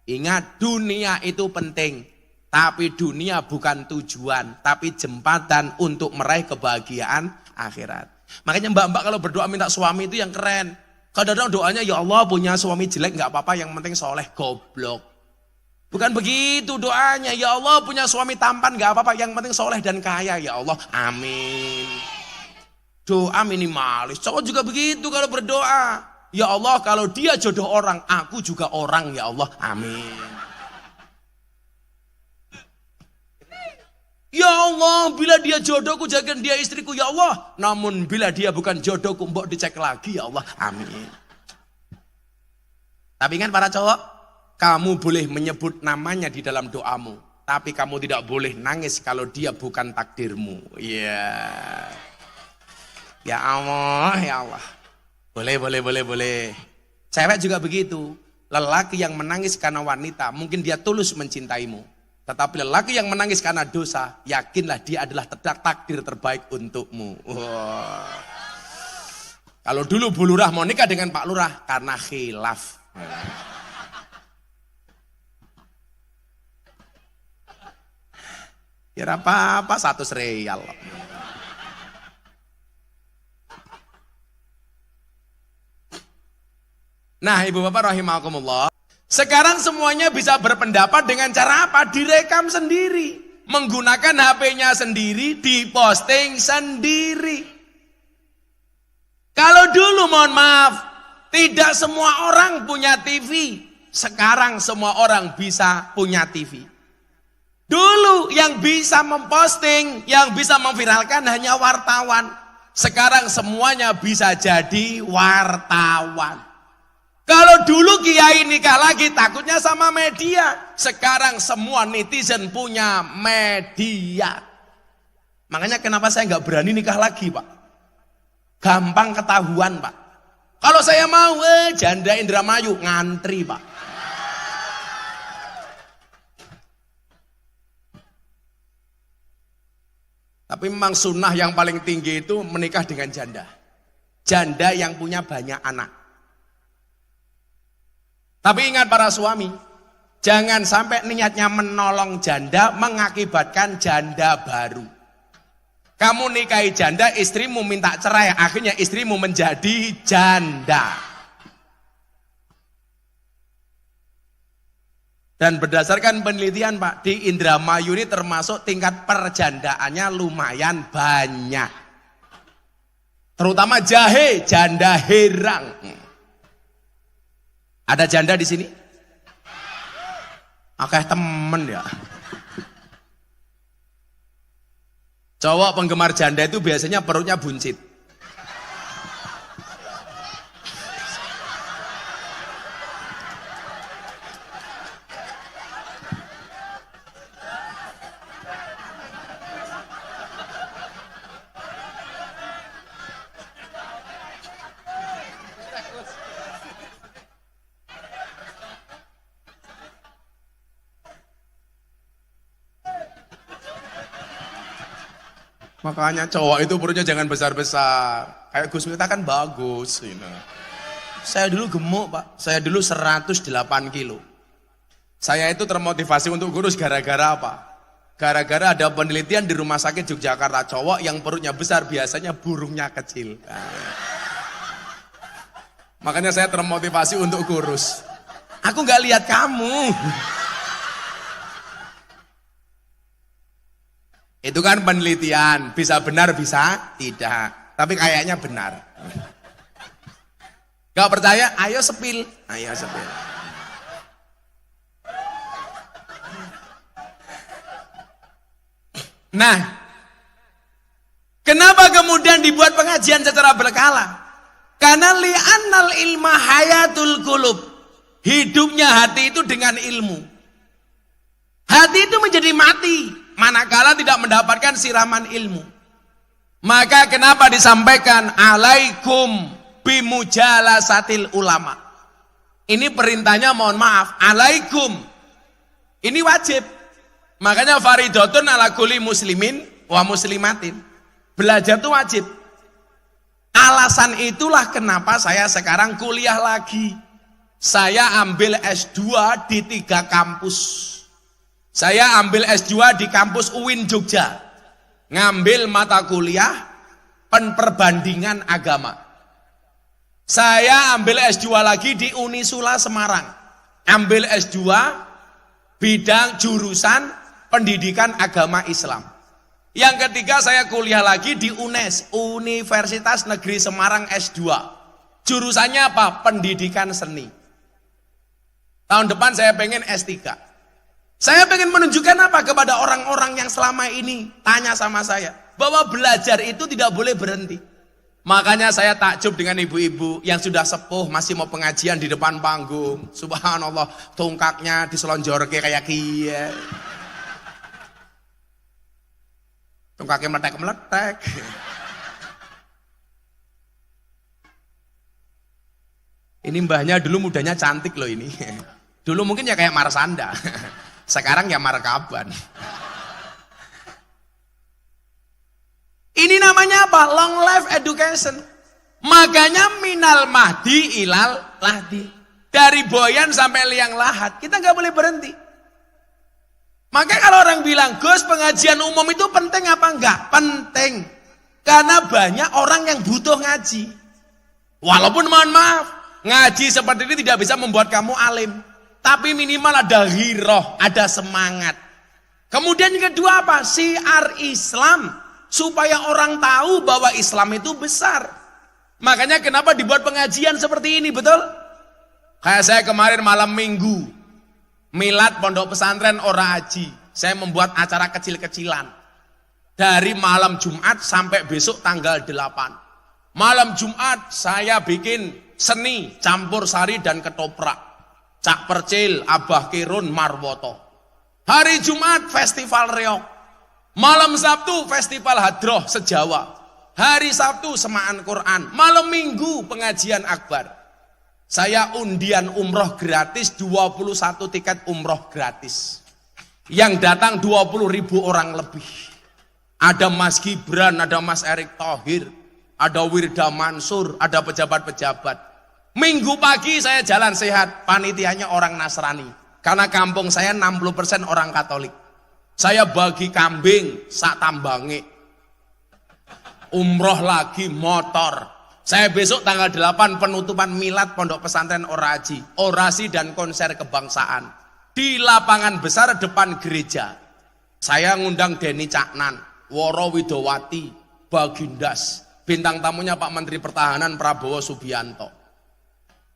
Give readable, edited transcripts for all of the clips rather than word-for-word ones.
Ingat, dunia itu penting, tapi dunia bukan tujuan, tapi jembatan untuk meraih kebahagiaan akhirat. Makanya mbak-mbak kalau berdoa minta suami itu yang keren. Kadang-kadang doanya, ya Allah punya suami jelek nggak apa-apa, yang penting soleh. Goblok. Bukan begitu doanya, ya Allah punya suami tampan nggak apa-apa, yang penting soleh dan kaya, ya Allah, amin. Doa minimalis. Cowok juga begitu kalau berdoa. Ya Allah, kalau dia jodoh orang, aku juga orang, ya Allah, amin. Ya Allah, bila dia jodohku, jadikan dia istriku, ya Allah. Namun bila dia bukan jodohku, mbok dicek lagi, ya Allah, amin. Tapi ingat para cowok, kamu boleh menyebut namanya di dalam doamu, tapi kamu tidak boleh nangis kalau dia bukan takdirmu. Ya Allah, ya Allah. Boleh. Cewek juga begitu. Lelaki yang menangis karena wanita, mungkin dia tulus mencintaimu. Tetapi lelaki yang menangis karena dosa, yakinlah dia adalah takdir terbaik untukmu. Wow. Kalau dulu Bu Lurah mau nikah dengan Pak Lurah karena khilaf. Ya apa-apa, 100 real. Nah, ibu bapak rahimakumullah, sekarang semuanya bisa berpendapat dengan cara apa? Direkam sendiri, menggunakan HP-nya sendiri, diposting sendiri. Kalau dulu mohon maaf, tidak semua orang punya TV. Sekarang semua orang bisa punya TV. Dulu yang bisa memposting, yang bisa memviralkan hanya wartawan. Sekarang semuanya bisa jadi wartawan. Kalau dulu kiai nikah lagi takutnya sama media. Sekarang semua netizen punya media. Makanya kenapa saya nggak berani nikah lagi, Pak? Gampang ketahuan, Pak. Kalau saya mau, janda Indramayu ngantri, Pak. Tapi memang sunnah yang paling tinggi itu menikah dengan janda. Janda yang punya banyak anak. Tapi ingat para suami, jangan sampai niatnya menolong janda mengakibatkan janda baru. Kamu nikahi janda, istrimu minta cerai, akhirnya istrimu menjadi janda. Dan berdasarkan penelitian Pak, di Indramayu ini termasuk tingkat perjandaannya lumayan banyak. Terutama jahe, janda herang. Ada janda di sini? Akeh temen ya. Cowok penggemar janda itu biasanya perutnya buncit. Makanya cowok itu perutnya jangan besar-besar. Kayak Gus Miftah kan bagus. Saya dulu gemuk Pak. Saya dulu 108 kilo. Saya itu termotivasi untuk kurus gara-gara apa? Gara-gara ada penelitian di rumah sakit Yogyakarta, cowok yang perutnya besar biasanya burungnya kecil. Makanya saya termotivasi untuk kurus. Aku nggak lihat kamu. Itu kan penelitian, bisa benar bisa tidak, tapi kayaknya benar. Gak percaya? Ayo sepil, ayo sepil. Nah, kenapa kemudian dibuat pengajian secara berkala? Karena li'annal ilma hayatul qulub. Hidupnya hati itu dengan ilmu. Hati itu menjadi mati manakala tidak mendapatkan siraman ilmu. Maka kenapa disampaikan alaikum bimujalasatil ulama? Ini perintahnya mohon maaf, alaikum. Ini wajib. Makanya faridotun ala kulli muslimin wa muslimatin. Belajar itu wajib. Alasan itulah kenapa saya sekarang kuliah lagi. Saya ambil S2 di 3 kampus. Saya ambil S2 di kampus UIN Jogja. Ngambil mata kuliah perbandingan agama. Saya ambil S2 lagi di Unisula Semarang. Ambil S2 bidang jurusan pendidikan agama Islam. Yang ketiga saya kuliah lagi di UNES, Universitas Negeri Semarang S2. Jurusannya apa? Pendidikan seni. Tahun depan saya pengen S3. Saya pengen menunjukkan apa kepada orang-orang yang selama ini tanya sama saya, bahwa belajar itu tidak boleh berhenti. Makanya saya takjub dengan ibu-ibu yang sudah sepuh masih mau pengajian di depan panggung. Subhanallah, tongkaknya diselonjorke kayak kia. Tongkaknya meletek-meletek. Ini mbahnya dulu mudanya cantik loh ini. Dulu mungkin ya kayak Marsanda. Sekarang ya markaban. Ini namanya apa? Long life education. Makanya minal mahdi ilal lahdi. Dari boyan sampai liang lahat. Kita nggak boleh berhenti. Makanya kalau orang bilang, Gus, pengajian umum itu penting apa enggak? Penting. Karena banyak orang yang butuh ngaji. Walaupun mohon maaf, ngaji seperti ini tidak bisa membuat kamu alim. Tapi minimal ada ghiroh, ada semangat. Kemudian yang kedua apa? Syiar Islam. Supaya orang tahu bahwa Islam itu besar. Makanya kenapa dibuat pengajian seperti ini, betul? Kayak saya kemarin malam minggu, milad pondok pesantren Ora Haji. Saya membuat acara kecil-kecilan. Dari malam Jumat sampai besok tanggal 8. Malam Jumat saya bikin seni, campur sari dan ketoprak. Cak Percil, Abah Kirun, Marwoto. Hari Jumat festival reok. Malam Sabtu festival hadroh sejawa. Hari Sabtu semaan Quran. Malam Minggu pengajian akbar. Saya undian umroh gratis, 21 tiket umroh gratis. Yang datang 20.000 orang lebih. Ada Mas Gibran, ada Mas Erick Thohir, ada Wirda Mansur, ada pejabat-pejabat. Minggu pagi saya jalan sehat, panitianya orang Nasrani. Karena kampung saya 60% orang Katolik. Saya bagi kambing, sak tambangi. Umroh lagi, motor. Saya besok tanggal 8 penutupan milad pondok pesantren Ora Haji. Orasi dan konser kebangsaan. Di lapangan besar depan gereja. Saya ngundang Denny Caknan, Woro Widowati, Bagindas. Bintang tamunya Pak Menteri Pertahanan Prabowo Subianto.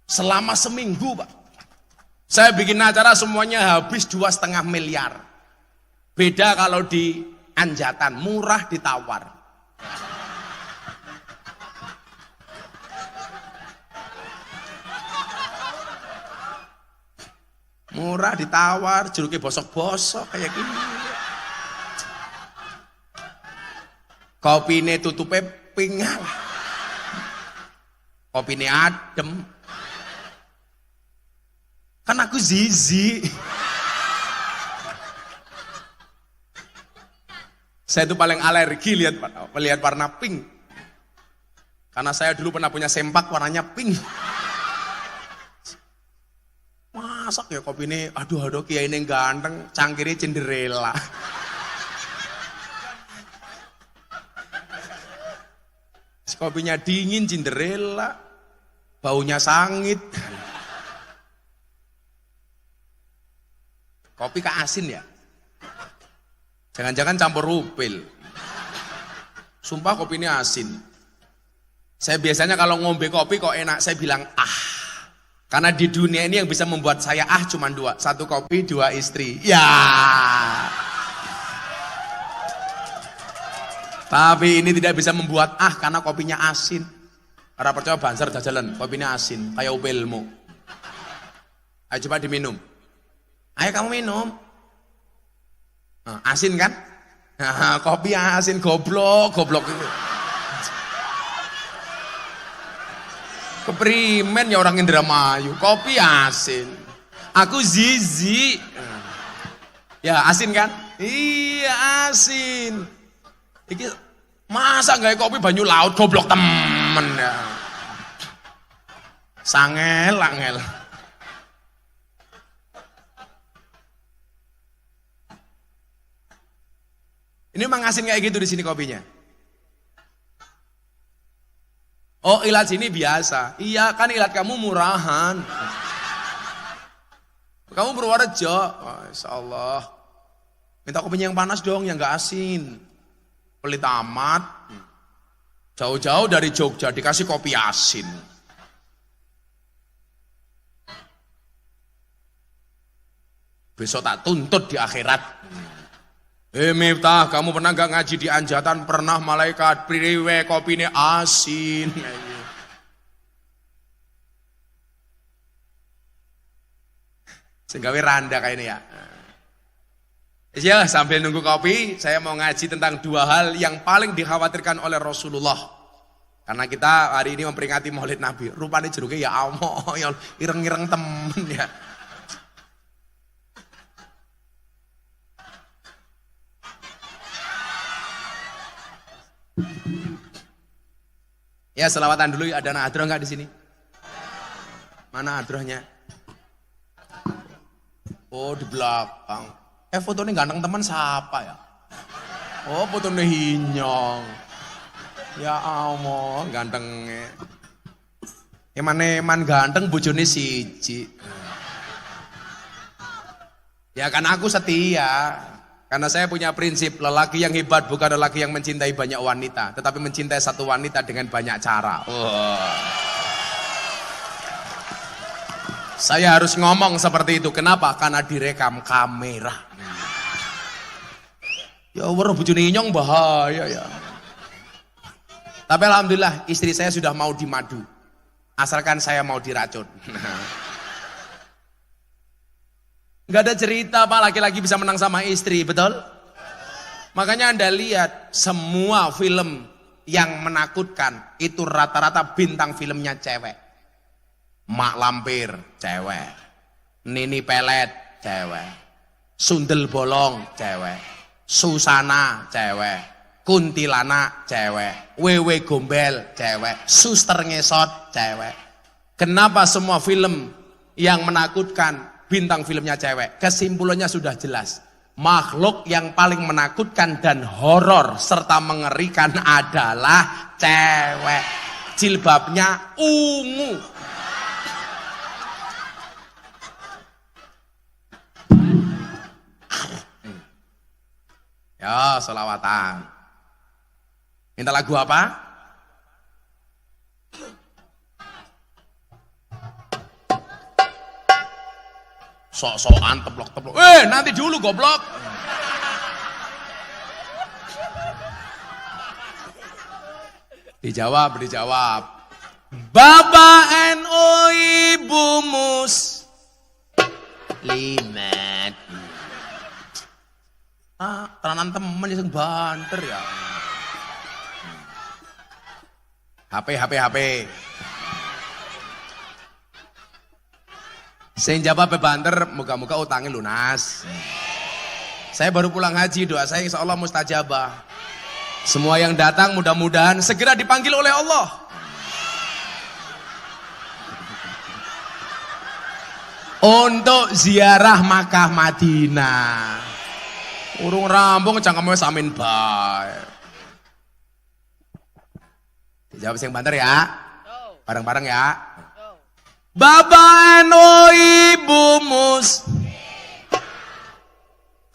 Selama seminggu Pak. Saya bikin acara semuanya habis 2,5 miliar. Beda kalau di Anjatan, murah ditawar. Murah ditawar, jeruknya bosok-bosok kayak gini. Kopine tutupnya pingal. Kopine adem. Kan aku zizi. Saya itu paling alergi lihat warna pink. Karena saya dulu pernah punya sempak warnanya pink. Masak ya kopi ini, aduh kiai ini ganteng, cangkirnya Cinderella. Kopinya dingin Cinderella, baunya sangit. Kopi keasin ya? Jangan-jangan campur rupil. Sumpah kopi ini asin. Saya biasanya kalau ngombe kopi kok enak, saya bilang ah. Karena di dunia ini yang bisa membuat saya cuma 2. 1 kopi, 2 istri. Ya. Tapi ini tidak bisa membuat karena kopinya asin. Para percaya Banser jajalan, kopinya asin, kayak upilmu. Ayo coba diminum. Ayo kamu minum. Asin kan? Kopi asin, goblok. Keprimen ya orang Indramayu, kopi asin. Aku zizi. Ya asin kan? Iya asin. Iki masa nggak kopi banyu laut, goblok temen ya. Sangel. Ini memang asin kayak gitu di sini kopinya. Oh, ilat sini biasa. Iya, kan ilat kamu murahan. Kamu Purworejo. Oh, Insya Allah. Minta kopinya yang panas dong, yang gak asin. Pelit amat. Jauh-jauh dari Jogja dikasih kopi asin. Besok tak tuntut di akhirat. Miftah, kamu pernah gak ngaji di Anjatan? Pernah, malaikat. Priwe kopi ini asin. Sehingga randa kayak ini ya. Ya, sambil nunggu kopi, saya mau ngaji tentang dua hal yang paling dikhawatirkan oleh Rasulullah. Karena kita hari ini memperingati Maulid Nabi. Rupanya jeruknya ya Allah, ya ireng-ireng temen ya. Ya, selawatan dulu. Ada anak adroh nggak di sini? Mana adrohnya? Oh, di belakang. Fotonya ganteng teman siapa ya? Oh, fotonya Hinyong. Ya Allah, gantengnya. Eman ganteng, bojone siji. Ya kan aku setia. Karena saya punya prinsip, lelaki yang hebat bukan lelaki yang mencintai banyak wanita, tetapi mencintai satu wanita dengan banyak cara. Saya harus ngomong seperti itu. Kenapa? Karena direkam kamera. Ya Allah, bojone Inyong bahaya ya. Tapi alhamdulillah istri saya sudah mau dimadu. Asalkan saya mau diracun. Gak ada cerita Pak laki-laki bisa menang sama istri, betul? Makanya Anda lihat semua film yang menakutkan itu rata-rata bintang filmnya cewek. Mak Lampir, cewek. Nini Pelet, cewek. Sundel Bolong, cewek. Susana, cewek. Kuntilanak, cewek. Wewe Gombel, cewek. Suster Ngesot, cewek. Kenapa semua film yang menakutkan bintang filmnya cewek? Kesimpulannya sudah jelas. Makhluk yang paling menakutkan dan horor serta mengerikan adalah cewek. Jilbabnya ungu. Ya, selawatan. Minta lagu apa? Sok-sokan teplok-teplok. Nanti dulu goblok. Dijawab. Bapak NU Ibu Muslimat. Tenanan temen yang banter ya. HP. Sing jawab bebanter, muka-muka utangnya lunas. Saya baru pulang haji, doa saya insya Allah mustajabah. Semua yang datang mudah-mudahan segera dipanggil oleh Allah. Untuk ziarah Makkah Madinah. Urung rambung cangkemnya samin bae. Dijawab sing banter ya. Bareng-bareng ya. Bapak NU Ibu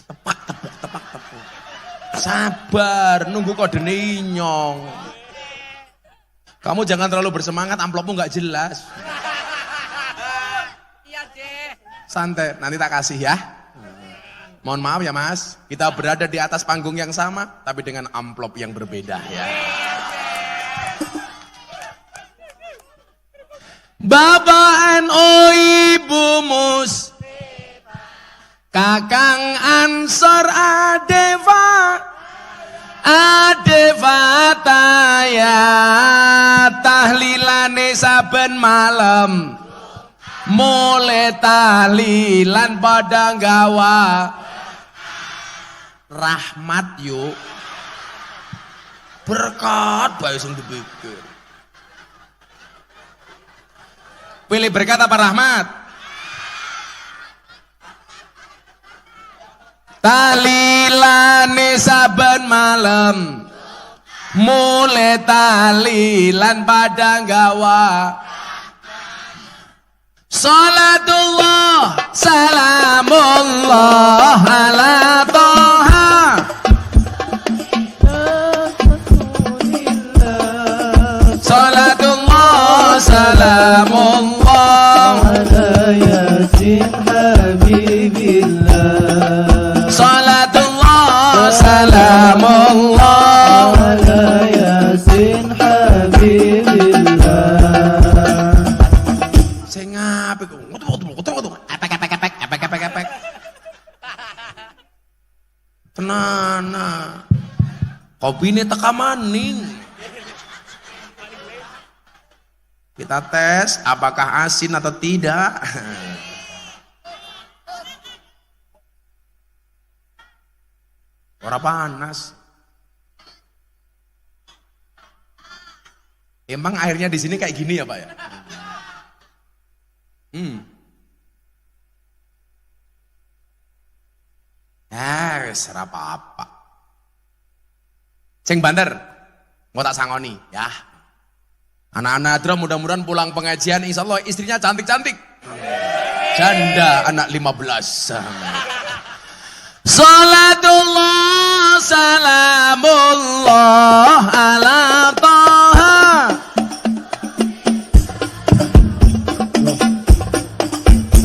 tepak. Sabar, nunggu kode Inyong. Kamu jangan terlalu bersemangat, amplopmu nggak jelas. Iya deh. Santai, nanti tak kasih ya. Mohon maaf ya Mas, kita berada di atas panggung yang sama, tapi dengan amplop yang berbeda ya. Bapak NU Ibu Mus, Kakang Ansor Adeva taya tahlilane saben malam, mulai tahlilan pada gawa rahmat yuk, berkat bae sing dipikir. Pilih berkat apa rahmat? Tahlilane saben malam mulai talilan pada gawa salatullah salamullah ala toha salatullah salamullah ala yasin habibillah salatullah salamullah ala yasin habibillah. Saya ngapik epek tenana kopi ini teka maning. Kita tes apakah asin atau tidak. Ora panas. Emang airnya di sini kayak gini ya, Pak ya? Ya, wis ora apa-apa. Sing banter, mau tak sangoni, ya. Anak-anak Adra mudah-mudahan pulang pengajian insya Allah istrinya cantik-cantik. Janda anak 15. Salatullah salamullah ala toha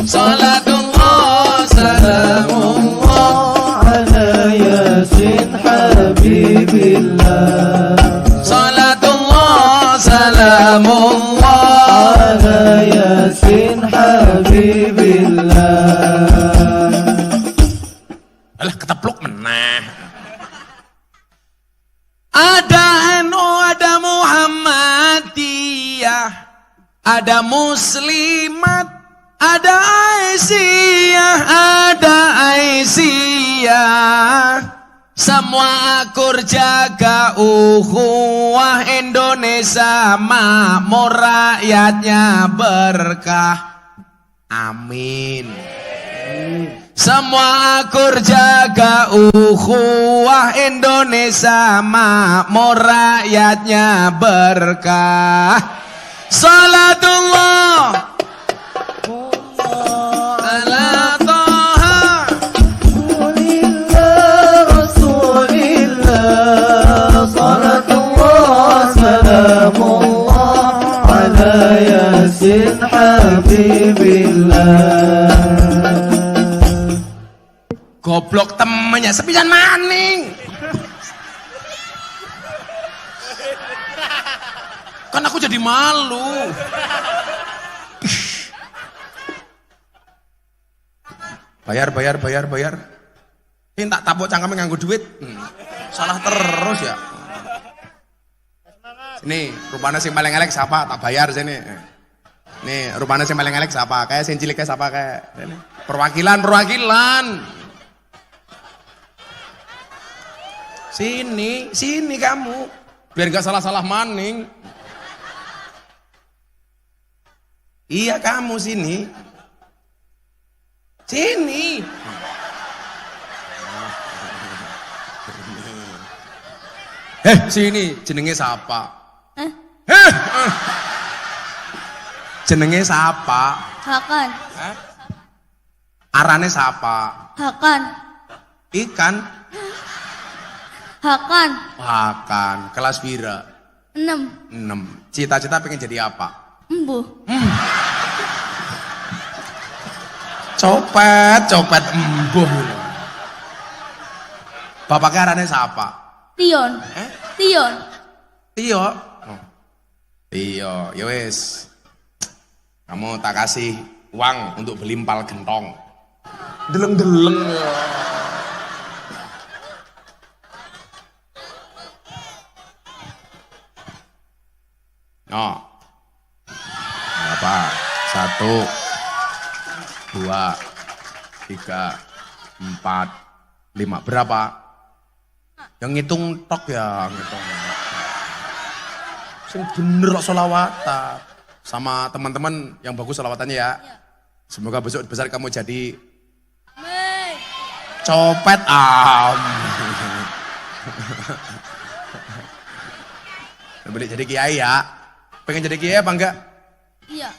salatullah salamullah ala yasin habibillah salatullah salamullah ala yasin habibillah. alah ketepluk meneh. Ada NU, ada Muhammadiyah, ada Muslimat, ada Aisyah, semua akur jaga ukhuwah Indonesia makmur rakyatnya berkah. Amin. Semua akur jaga ukhuwah Indonesia makmur rakyatnya berkah. Salatullah ala toha Rasulillah salatullah salamullah ala yasin habibillah. Goblok temennya sepisan maning. Kan aku jadi malu. Bayar. Ini tak tapuk cangkeme nganggo duit. Salah terus ya. Sini, rupanya sing paling elek siapa? Tak bayar sini. Nih, rupanya sing paling elek siapa? Kayak sing cilik kayak siapa kayak. Ini. Perwakilan. Sini kamu. Biar gak salah-salah maning. Iya kamu sini. Sini. Sini jenenge siapa? Jenenge siapa? Hakan. Arane siapa? Hakan. Ikan. Hakan. Kelas pira? 6. 6. Cita-cita pengen jadi apa? Embuh. Copet embuh. Bapaknya arane siapa? Tion. Tion. Tio. Tio, ya wis. Kamu tak kasih uang untuk beli empal gentong. Deleng-deleng ya. No. Berapa? 1, 2, 3, 4, 5. Berapa? Yang ngitung tok ya, ngitung. Sing bener kok sholawatan. Sama teman-teman yang bagus sholawatannya ya. Semoga besok besar kamu jadi copet. Beli jadi kiai ya. Pengen jadi kiai apa enggak? Iya.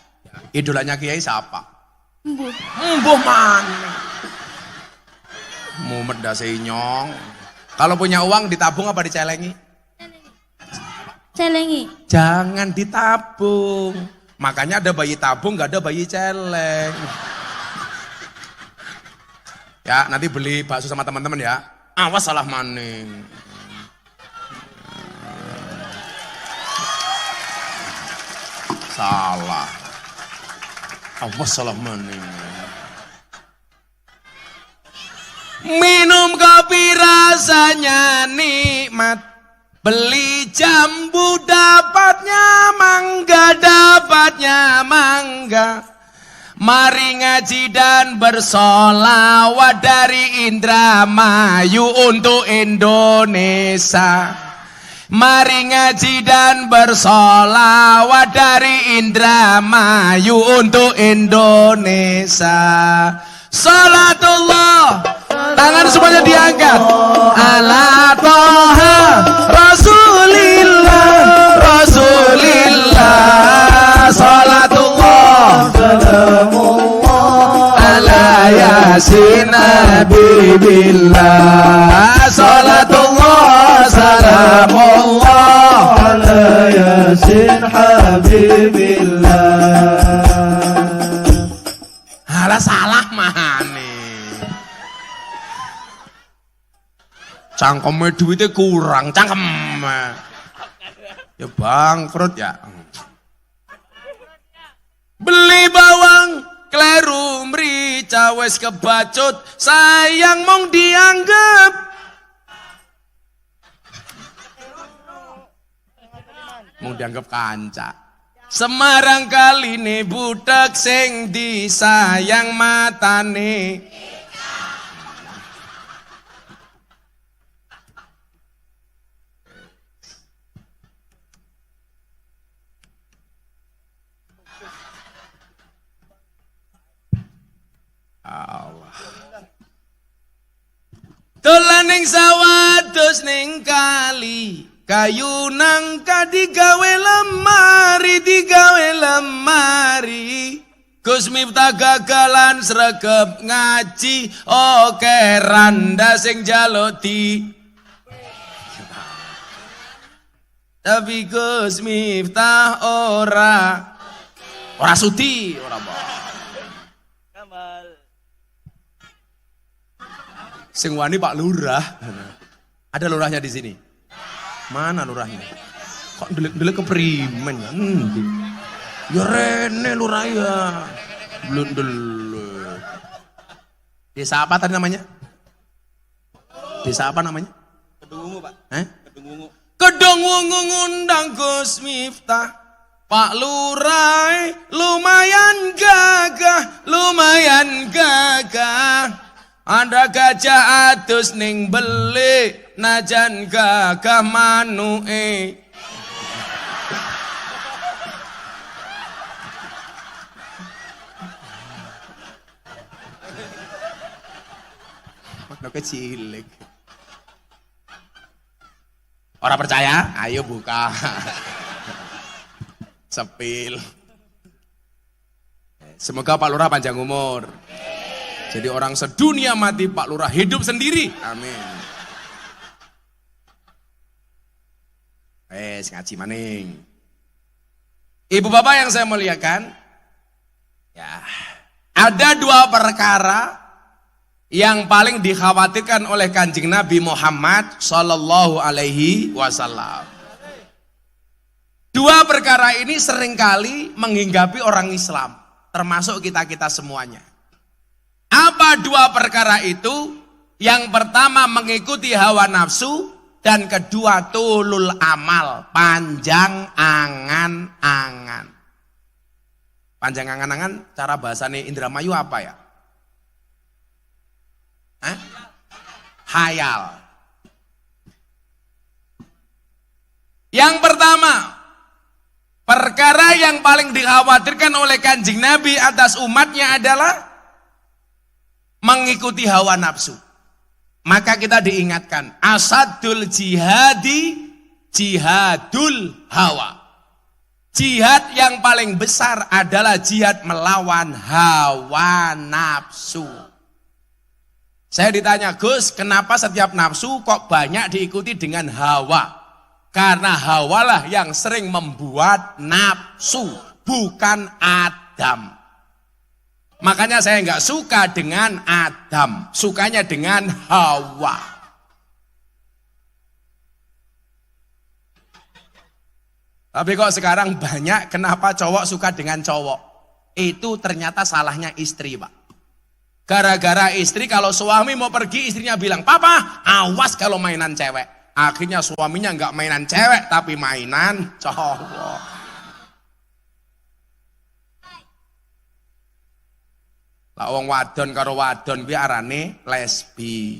Idolanya kiai siapa? Embuh. Mbuh mana? Mumet dah nyong. Kalau punya uang ditabung apa dicelengi? Celengi. Jangan ditabung. Makanya ada bayi tabung, nggak ada bayi celeng. Ya, nanti beli bakso sama teman-teman ya. Awas salah maning. Salah. Awas salah maning. Minum kopi rasanya nikmat. Beli jambu dapatnya mangga. Mari ngaji dan bersolawat dari Indramayu untuk Indonesia. Mari ngaji dan bersolawat dari Indramayu untuk Indonesia. Salatullah, tangan semuanya diangkat. Ala Toha Rasulillah, salatullah ala Yasin Habibillah, salatullah salamullah ala Yasin Habibillah. Alah salah mahane. Cangkeme duitnya kurang, cangkem. Ya bangkrut ya. Beli bawang, kleru mrica wis kebacut, sayang mong dianggap. Mong dianggap kanca. Semarang kaline budak sing disayang matane. Allah. Dolan ning sawah dos ning kali, kayu nangka digawe lemari. Gus Miftah gagalan sregep ngaji, oke randa sing njaluk di. Tapi Gus Miftah ora sudi, ora apa. Sing wani Pak Lurah. Ada lurahnya di sini. Mana lurahnya? Kok ndelik keprimen ya? Ya rene lurah ya. Blundel. Desa apa tadi namanya? Desa apa namanya? Kedung Wungu, Pak. Kedung Wungu. Kedung Wungu ngundang Gus Miftah. Pak Lurah lumayan gagah. Ada gajah atus ning beli, najan gagah manuke. Mana kecilik. Orang percaya? Ayo buka. Sepil. Semoga Pak Lurah panjang umur. Jadi orang sedunia mati Pak Lurah hidup sendiri. Amin. Ngaji maning. Ibu bapak yang saya muliakan, ya, ada dua perkara yang paling dikhawatirkan oleh Kanjeng Nabi Muhammad Sallallahu Alaihi Wasallam. Dua perkara ini seringkali menghinggapi orang Islam, termasuk kita-kita semuanya. Apa dua perkara itu? Yang pertama mengikuti hawa nafsu, dan kedua tulul amal, panjang angan-angan. Panjang angan-angan cara bahasanya Indramayu apa ya? Hayal. Yang pertama, perkara yang paling dikhawatirkan oleh Kanjeng Nabi atas umatnya adalah mengikuti hawa nafsu. Maka kita diingatkan, asadul jihadi jihadul hawa. Jihad yang paling besar adalah jihad melawan hawa nafsu. Saya ditanya, Gus, kenapa setiap nafsu kok banyak diikuti dengan hawa? Karena hawalah yang sering membuat nafsu, bukan Adam. Makanya saya nggak suka dengan Adam, sukanya dengan Hawa. Tapi kok sekarang banyak kenapa cowok suka dengan cowok? Itu ternyata salahnya istri, Pak. Gara-gara istri kalau suami mau pergi, istrinya bilang, "Papa, awas kalau mainan cewek." Akhirnya suaminya nggak mainan cewek, tapi mainan cowok. Lah wong wadon karo wadon kuwi arane lesbi.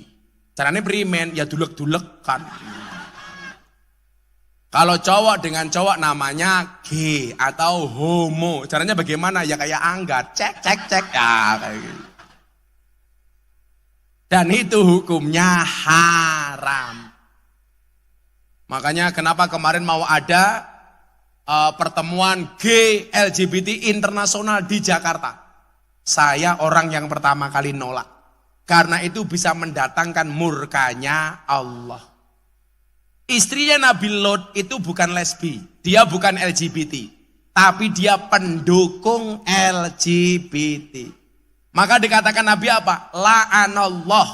Carane primen ya dulek-dulek kan. Kalau cowok dengan cowok namanya gay atau homo. Caranya bagaimana? Ya kayak anggat, cek ya kayak gitu. Dan itu hukumnya haram. Makanya kenapa kemarin mau ada pertemuan gay LGBT internasional di Jakarta. Saya orang yang pertama kali nolak. Karena itu bisa mendatangkan murkanya Allah. Istrinya Nabi Lot itu bukan lesbi. Dia bukan LGBT. Tapi dia pendukung LGBT. Maka dikatakan Nabi apa? La'anallah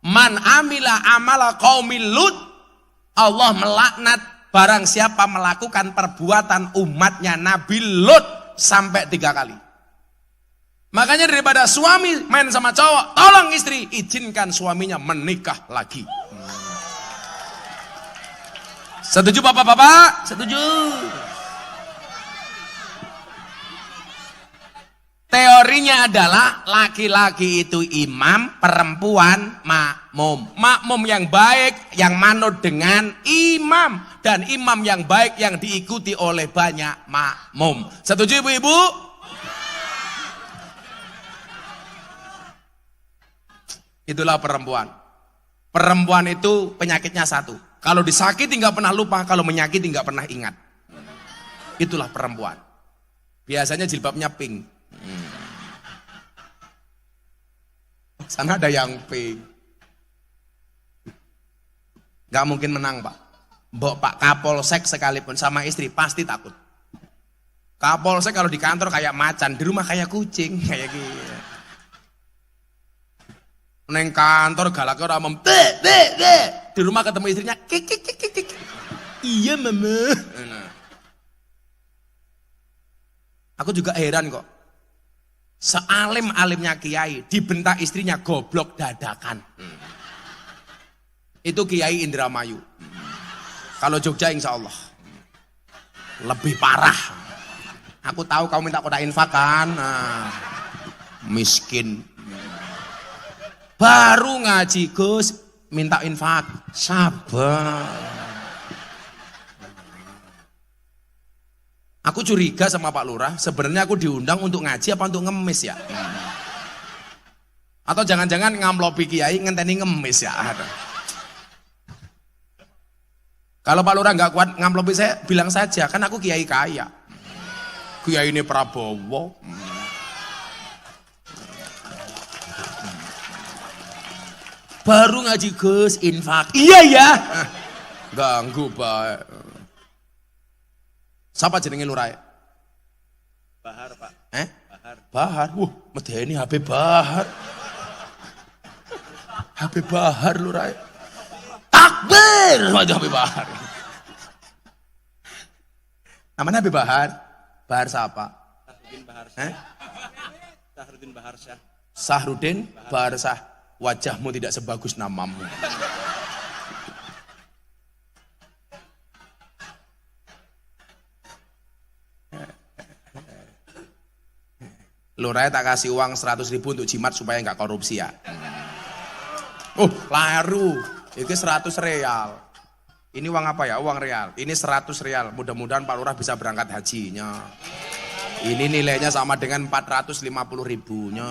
man amila amala qaumil Lut. Allah melaknat barang siapa melakukan perbuatan umatnya Nabi Lot sampai 3 kali. Makanya daripada suami main sama cowok, tolong istri izinkan suaminya menikah lagi. Setuju bapak-bapak? Setuju. Teorinya adalah laki-laki itu imam, perempuan makmum. Makmum yang baik yang manut dengan imam, dan imam yang baik yang diikuti oleh banyak makmum. Setuju ibu-ibu? Itulah perempuan. Perempuan itu penyakitnya satu. Kalau disakiti nggak pernah lupa, kalau menyakiti nggak pernah ingat. Itulah perempuan. Biasanya jilbabnya pink. Sana ada yang pink. Nggak mungkin menang, Pak. Mbok Pak Kapolsek sekalipun sama istri pasti takut. Kapolsek kalau di kantor kayak macan, di rumah kayak kucing, kayak gitu. Neng kantor galaknya orang di rumah ketemu istrinya kik. Iya mama. Aku juga heran kok. Sealim-alimnya kiai dibentak istrinya goblok dadakan. Itu Kiai Indramayu. Kalau Jogja insya Allah lebih parah. Aku tahu kamu minta kotak infak kan. Nah, miskin. Baru ngaji Gus minta infak, sabar. Aku curiga sama Pak Lurah, sebenarnya aku diundang untuk ngaji apa untuk ngemis ya? Atau jangan-jangan ngamplopi kiai ngenteni ngemis ya? Kalau Pak Lurah nggak kuat ngamplopi saya, bilang saja, kan aku kiai kaya. Kiai ini Prabowo. Baru ngaji Gus infak. Iya ya. Ganggu Pak. Siapa jenenge Lurai? Bahar, Pak. Bahar. Medeni HP Bahar. HP Bahar Lurai. Takbir sama HP Bahar. Namanya HP Bahar. Bahar siapa? Sahrudin Bahar Syah. Sahrudin Bahar Syah. Sahrudin Bahar Syah. Wajahmu tidak sebagus namamu. Lurah tak kasih uang 100.000 untuk jimat supaya nggak korupsi ya. Laru. Ini 100 real. Ini uang apa ya? Uang real. Ini 100 real. Mudah-mudahan Pak Lurah bisa berangkat hajinya. Ini nilainya sama dengan 450.000-nya.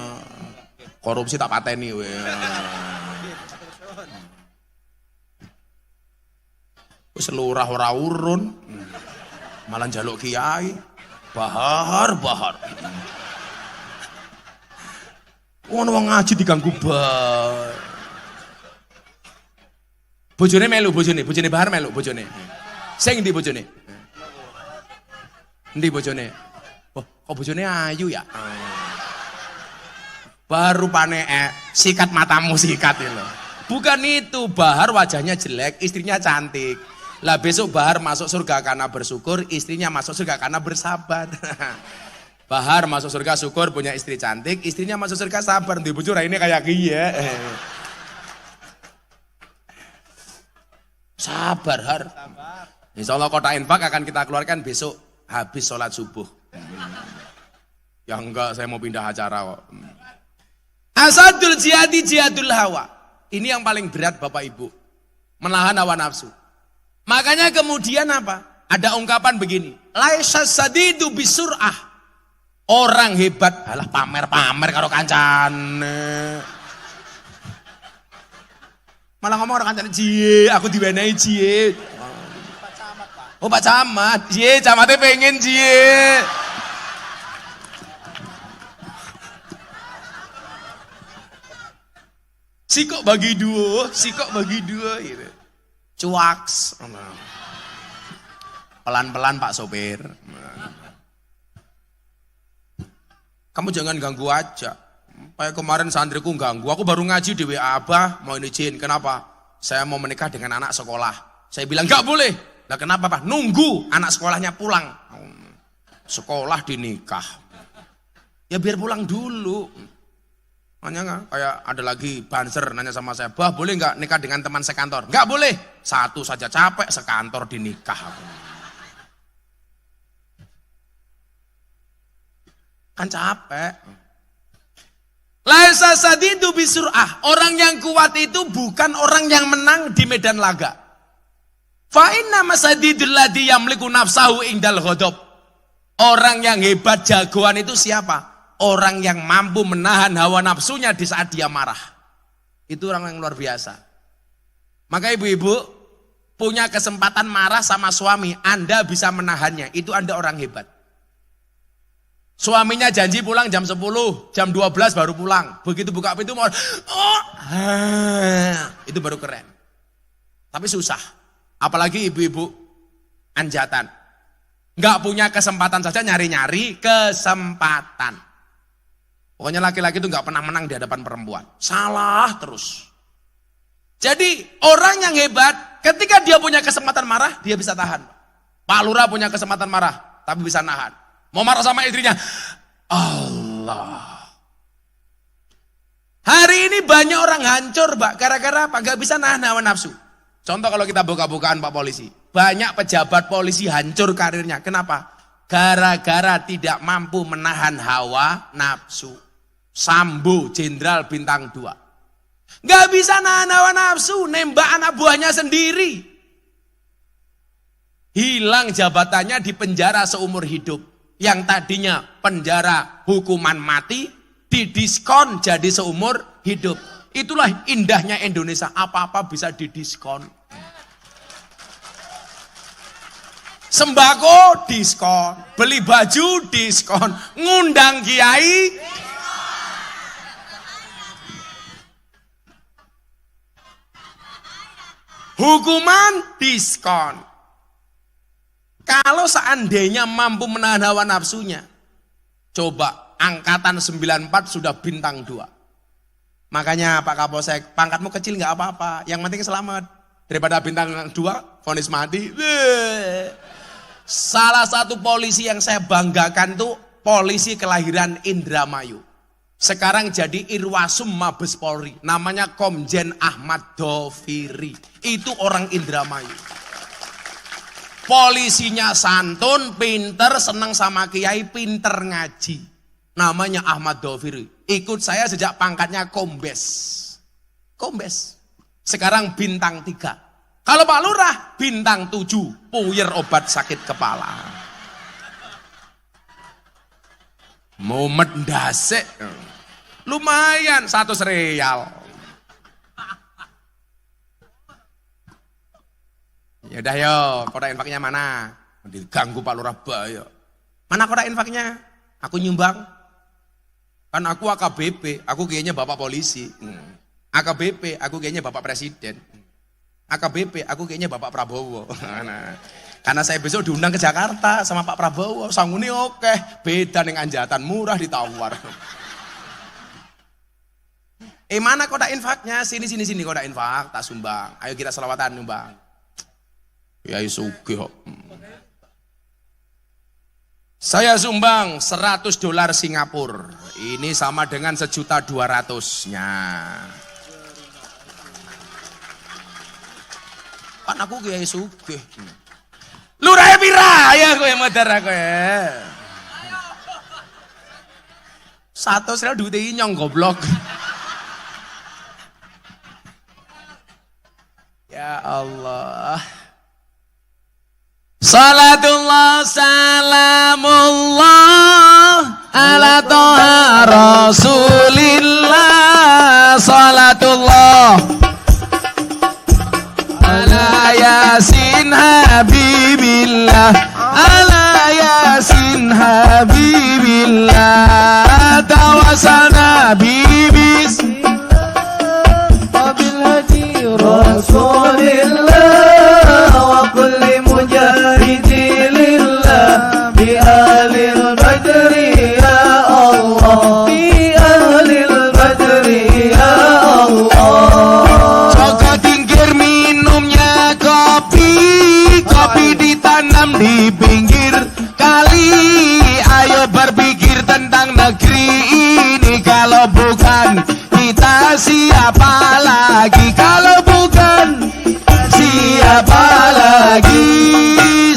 Korupsi tak pateni we. Wis lurah ora urun. Malah njaluk kiai. Bahar. Ngono wong ngaji diganggu bae. Bojone melu, bojone Bahar melu bojone. Sing ndi bojone? Ndi bojone? Oh, kok bojone ayu ya? Baru rupane sikat matamu sikat itu. Bukan itu, Bahar wajahnya jelek, istrinya cantik. Lah besok Bahar masuk surga karena bersyukur, istrinya masuk surga karena bersabar. Bahar masuk surga syukur punya istri cantik, istrinya masuk surga sabar. Di bujur ini kayak gini. Sabar, Har. Insya Allah kota infak akan kita keluarkan besok habis sholat subuh. Ya enggak, saya mau pindah acara kok. Asadul jihadi jihadul hawa. Ini yang paling berat Bapak Ibu. Menahan hawa nafsu. Makanya kemudian apa? Ada ungkapan begini. Laisa sadidu bisur'ah. Orang hebat, alah pamer-pamer karo kancane. Malah ngomong orang kancane, "Cie, aku diwenehi cie." Oh, Pak Camat. Cie, camatnya pengen cie. Sikok bagi dua gitu. Cuaks. Pelan-pelan Pak sopir. Kamu jangan ganggu aja. Kayak kemarin santriku ganggu. Aku baru ngaji di WA, Abah mau izin. Kenapa? Saya mau menikah dengan anak sekolah. Saya bilang gak boleh. Nah kenapa Pak? Nunggu anak sekolahnya pulang. Sekolah dinikah. Ya biar pulang dulu. Makanya kayak ada lagi banser nanya sama saya, Bah boleh nggak nikah dengan teman sekantor? Nggak boleh. Satu saja capek sekantor dinikah. Kan capek. Laisa sadidu bisur'ah. Orang yang kuat itu bukan orang yang menang di medan laga. Fa inna masadidul ladzi yamliku nafsahu indal ghadab. Orang yang hebat jagoan itu siapa? Orang yang mampu menahan hawa nafsunya di saat dia marah. Itu orang yang luar biasa. Maka ibu-ibu punya kesempatan marah sama suami, Anda bisa menahannya. Itu Anda orang hebat. Suaminya janji pulang jam 10, jam 12 baru pulang. Begitu buka pintu mau, itu baru keren. Tapi susah. Apalagi ibu-ibu anjatan. Nggak punya kesempatan saja nyari-nyari kesempatan. Pokoknya laki-laki itu nggak pernah menang di hadapan perempuan. Salah terus. Jadi orang yang hebat, ketika dia punya kesempatan marah, dia bisa tahan. Pak Lurah punya kesempatan marah, tapi bisa nahan. Mau marah sama istrinya, Allah. Hari ini banyak orang hancur, Pak. Gara-gara apa? Gak bisa nahan hawa nafsu. Contoh kalau kita buka-bukaan Pak Polisi. Banyak pejabat polisi hancur karirnya. Kenapa? Gara-gara tidak mampu menahan hawa nafsu. Sambo, Jenderal Bintang 2. Gak bisa nahan hawa nafsu, nembak anak buahnya sendiri. Hilang jabatannya, di penjara seumur hidup. Yang tadinya penjara hukuman mati, didiskon jadi seumur hidup. Itulah indahnya Indonesia, apa-apa bisa didiskon. Sembako diskon, beli baju diskon, ngundang kiai hukuman diskon. Kalau seandainya mampu menahan hawa nafsunya, coba angkatan 94 sudah bintang 2. Makanya Pak Kapolsek, pangkatmu kecil nggak apa-apa, yang penting selamat. Daripada bintang 2, vonis mati. Salah satu polisi yang saya banggakan tuh polisi kelahiran Indramayu. Sekarang jadi Irwasum Mabes Polri, namanya Komjen Ahmad Doviri. Itu orang Indramayu. Polisinya santun, pinter, senang sama kiai, pinter ngaji. Namanya Ahmad Doviri. Ikut saya sejak pangkatnya kombes. Kombes. Sekarang bintang 3. Kalau Pak Lurah, bintang 7. Puyer obat sakit kepala. Mumet ndasek. Lumayan 100 real. Ya udah yo, kotak infaknya mana? Diganggu Pak Lurah Bayo. Mana kotak infaknya? Aku nyumbang. Kan aku AKBP, aku kayaknya Bapak Polisi. AKBP, aku kayaknya Bapak Presiden. AKBP, aku kayaknya Bapak Prabowo. Nah, karena saya besok diundang ke Jakarta sama Pak Prabowo, sangguni oke, beda dengan anjatan, murah ditawar. Mana kotak infaknya? Sini kotak infak, tak sumbang. Ayo kita selawatan nyumbang. Ya sugih kok. Saya sumbang $100 Singapura. Ini sama dengan 1.200.000-nya. Kan aku kiai sugih. Lurah pira ya kowe modar kowe. 100 duit nyong goblok. Ya Allah. Salatullah salamullah ala toha rasulillah. Salatullah ala yasin habibillah. Ala yasin habibillah. Tawasalna bibis wabil hadi rasulillah wa kulli mujahidi lillah bi ahlil badri ya Allah, bi ahlil badri ya Allah. Joko tingkir minumnya kopi ditanam di pinggir kali. Ayo berpikir tentang negeri ini, kalau bukan kita siapa lagi? Kalau bukan siapa lagi?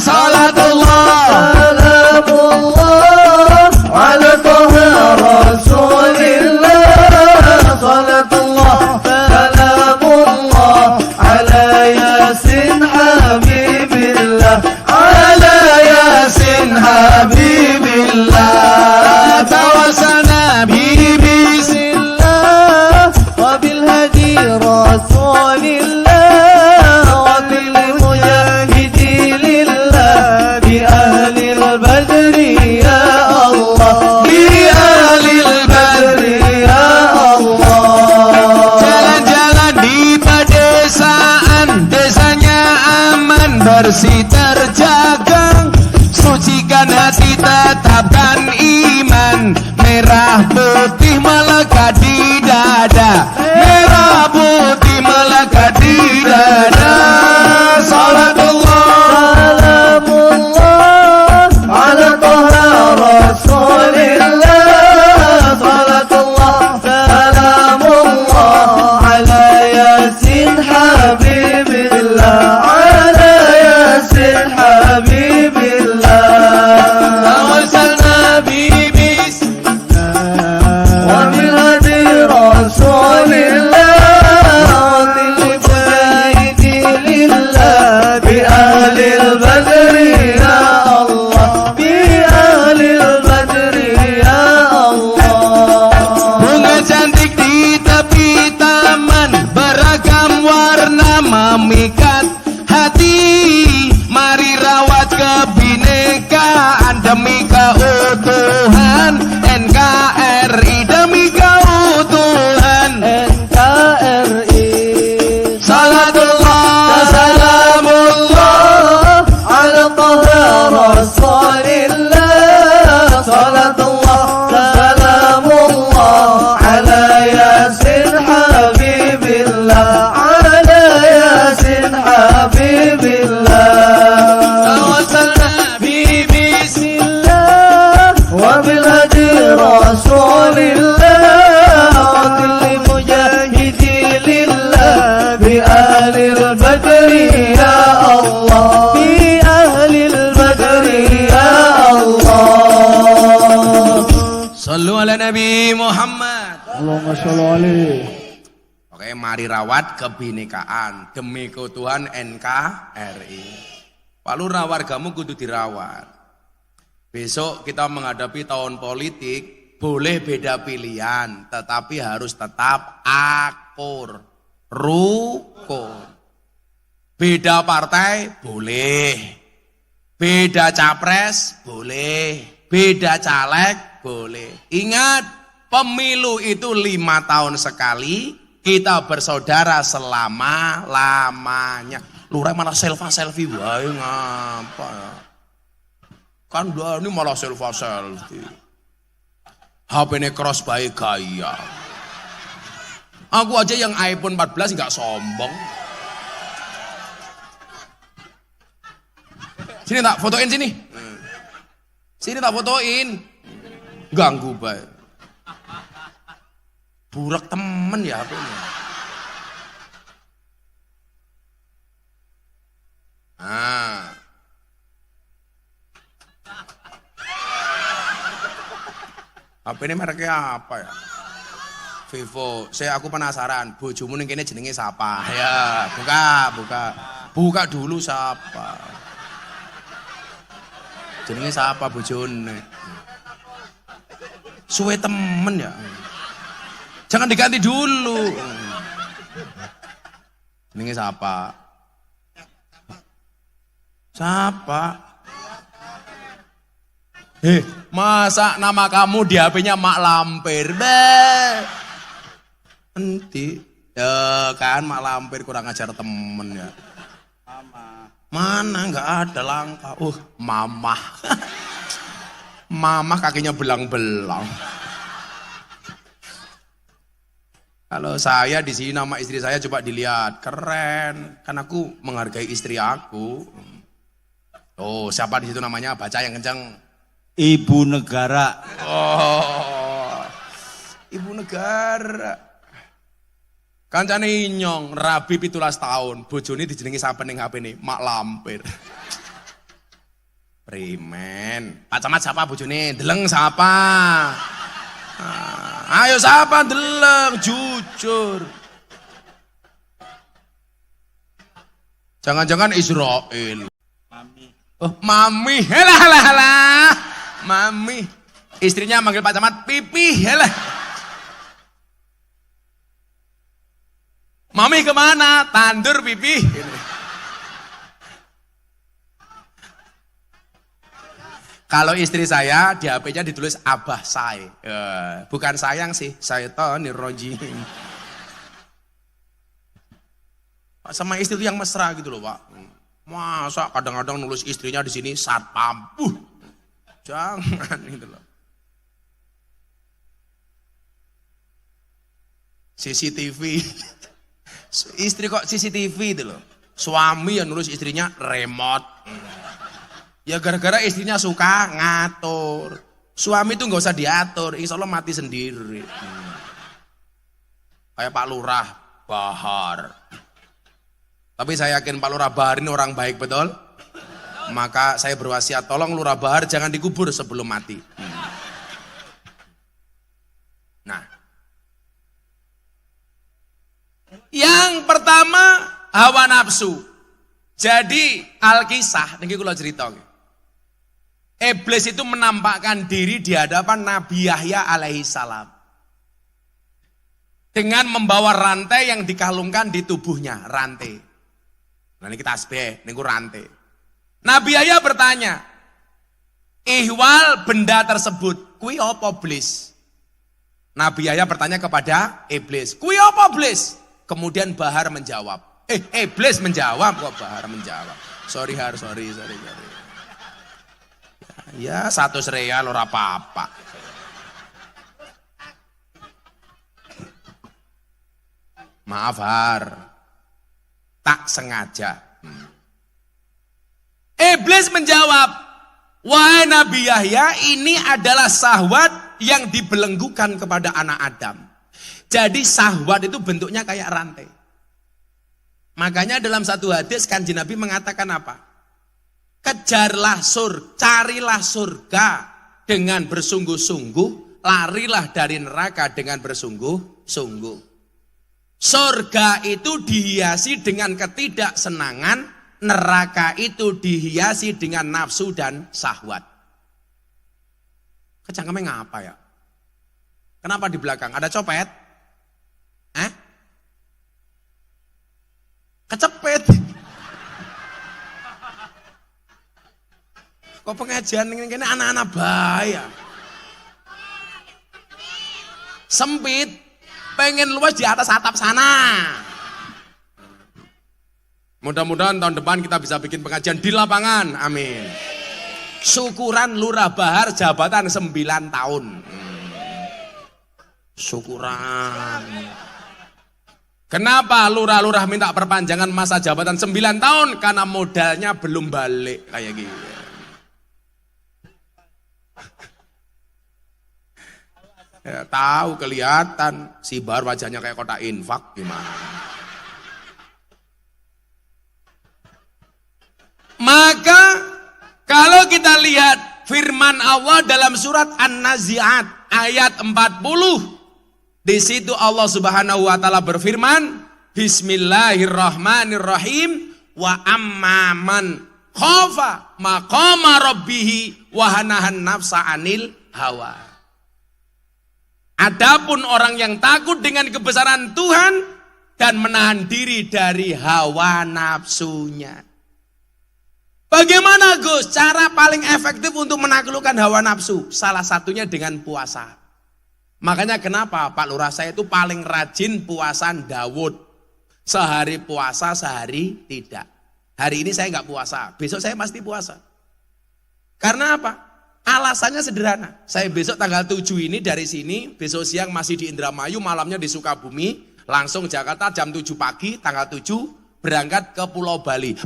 Salatullah salamullah ala toha rasulillah. Salatullah salamullah ala yasin habibillah. ala yasin habibillah. Tawasalna bibis wabil hadi rasulillah wa bil mujahidi lillah bi ahlil badri ya Allah, bi ahlil badri ya Allah. Jalan-jalan di pedesaan, desanya aman, bersih terjaga. Sucikan hati, tetapkan iman. Merah putih melekat di dada. Merah putih melekat di dada. Salatullah salamullah ala toha rasulillah. Salatullah salamullah ala yasin habibillah. Ala yasin habibillah. Tawasalna bibis wabil hadi rasulillah wa bil mujahidi lillah bi ahlil badri ya Allah, bi ahlil badri ya Allah. bunga cantik di tepi taman, beragam warna memikat hati. Mari rawat kebinekaan demi keutuhan NKRI, demi keutuhan NKRI. Salatullah salamullah ala toha rasulillah. Salatullah salamullah ala yasin habibillah. Ala yasin habibillah. Tawasalna bibis wabil hadi rasulillah wa kulli mujahidi lillah bi ahlil badri ya Allah, bi ahlil badri ya Allah. Sallu ala Nabi Muhammad. Allahumma sholli alaihi. Oke, mari rawat kebinekaan demi keutuhan NKRI. Pak Lurah, wargamu kudu dirawat. Besok kita menghadapi tahun politik, boleh beda pilihan, tetapi harus tetap akur, rukun. Beda partai boleh, beda capres boleh, beda caleg boleh. Ingat, pemilu itu 5 tahun sekali, kita bersaudara selama-lamanya. Lurah malah selfie wae ngapa ya? Kan ini malah selfie. HP ini cross by gaya. Aku aja yang iPhone 14 nggak sombong. Sini tak fotoin sini. Sini tak fotoin. Ganggu bae. Burak temen ya HP-nya. Nah. HP ini mereknya apa ya? Vivo. Aku penasaran, bojomu ning kene jenenge siapa? Ya, buka. Buka dulu siapa? Jenenge siapa bojone? Suwe temen ya. Jangan diganti dulu. Jenenge siapa? Siapa? Masa nama kamu di HP-nya Mak Lampir? Enti. Ya kan Mak Lampir kurang ajar temen ya. Mana nggak ada langka. Mamah. Mamah kakinya belang-belang. Kalau saya di sini nama istri saya coba dilihat, keren. Kan aku menghargai istri aku. Oh, siapa di situ namanya? Baca yang kencang. Ibu negara. Oh, ibu negara. Kancane inyong, rabi 17 tahun, bojone dijenengi sapa ning HP ini? Mak Lampir. Primen. Pak Camat siapa bojone? Deleng siapa? Ayo siapa deleng, jujur. Jangan-jangan Israel. Mami. Oh, Mami. Halah. Mami. Istrinya manggil Pak Camat Pipi. Halah. Mami kemana? Tandur pipi. Kalau istri saya di HP-nya ditulis Abah Say. Bukan sayang sih, Syaitonir Rajim. Sama istri itu yang mesra gitu loh Pak. Masa kadang-kadang nulis istrinya di sini satpam. Jangan gitu loh. CCTV. Istri kok CCTV itu loh. Suami yang nulis istrinya remote. Ya gara-gara istrinya suka ngatur. Suami itu nggak usah diatur, insya Allah mati sendiri. Kayak Pak Lurah Bahar. Tapi saya yakin Pak Lurah Bahar ini orang baik betul. Maka saya berwasiat, tolong Lurah Bahar jangan dikubur sebelum mati. Nah, yang pertama hawa nafsu. Jadi Alkisah, niki kula cerita. Iblis itu menampakkan diri di hadapan Nabi Yahya alaihissalam dengan membawa rantai yang dikalungkan di tubuhnya, rantai. Nah ini kita tasbih, niku rantai. Nabi Yahya bertanya, ihwal benda tersebut, kui apa iblis? Nabi Yahya bertanya kepada iblis, kui apa iblis? Kemudian Bahar menjawab, iblis menjawab, kok Bahar menjawab. Sorry. Ya 100 real ora apa-apa. Maaf Har, tak sengaja. Iblis menjawab, wahai Nabi Yahya, ini adalah syahwat yang dibelenggukan kepada anak Adam. Jadi syahwat itu bentuknya kayak rantai. Makanya dalam satu hadis Kanjeng Nabi mengatakan apa? Kejarlah carilah surga dengan bersungguh-sungguh, larilah dari neraka dengan bersungguh-sungguh. Surga itu dihiasi dengan ketidaksenangan, neraka itu dihiasi dengan nafsu dan syahwat. Kecangkemnya ngapa ya? Kenapa di belakang? Ada copet? Kecepet. Kok pengajian ini anak-anak bahaya. Sempit, pengen luas di atas atap sana. Mudah-mudahan tahun depan kita bisa bikin pengajian di lapangan, amin. Syukuran Lurah Bahar jabatan 9 tahun. Syukuran. Kenapa lurah-lurah minta perpanjangan masa jabatan 9 tahun? Karena modalnya belum balik kayak gitu. Ya, tahu kelihatan si Bahar wajahnya kayak kotak infak gimana. Maka kalau kita lihat firman Allah dalam surat An-Nazi'at ayat 40, di situ Allah Subhanahu wa taala berfirman, Bismillahirrahmanirrahim, wa amman khafa maqama rabbih wa hanahan nafsa anil hawa. Adapun orang yang takut dengan kebesaran Tuhan dan menahan diri dari hawa nafsunya. Bagaimana Gus cara paling efektif untuk menaklukkan hawa nafsu? Salah satunya dengan puasa. Makanya kenapa Pak Lurah saya itu paling rajin puasa Daud. Sehari puasa, sehari tidak. Hari ini saya nggak puasa, besok saya pasti puasa. Karena apa? Alasannya sederhana. Saya besok tanggal 7 ini dari sini, besok siang masih di Indramayu, malamnya di Sukabumi, langsung Jakarta jam 7 pagi, tanggal 7 berangkat ke Pulau Bali.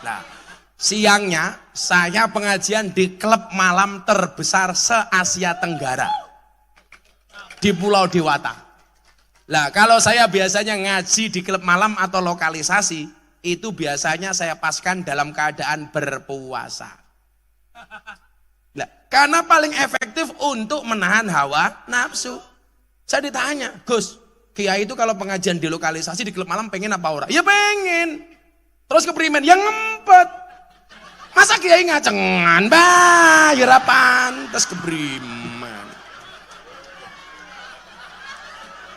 Nah, siangnya saya pengajian di klub malam terbesar se-Asia Tenggara. Di Pulau Dewata. Nah, kalau saya biasanya ngaji di klub malam atau lokalisasi, itu biasanya saya paskan dalam keadaan berpuasa. Nah, karena paling efektif untuk menahan hawa nafsu. Saya ditanya, Gus, Kiai itu kalau pengajian di lokalisasi di klub malam pengen apa ora? Ya pengen. Terus keprimen, yang ngempet. Masa Kiai ngacengan, bah, ya ora pantes keprimen.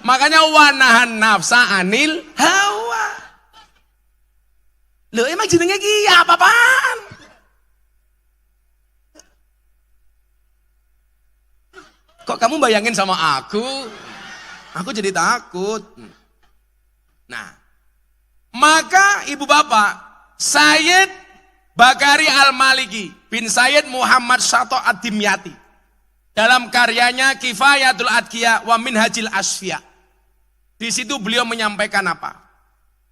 Makanya wanahan nafsa anil hawa. Loh emang jenenge ki apa-apaan? Kok kamu bayangin sama aku? Aku jadi takut. Nah, maka ibu bapak, Sayyid Bakari Al-Maliki bin Sayyid Muhammad Sato Ad-Dimyati dalam karyanya Kifayatul Adqiya wa Minhajil Asfiya. Di situ beliau menyampaikan apa?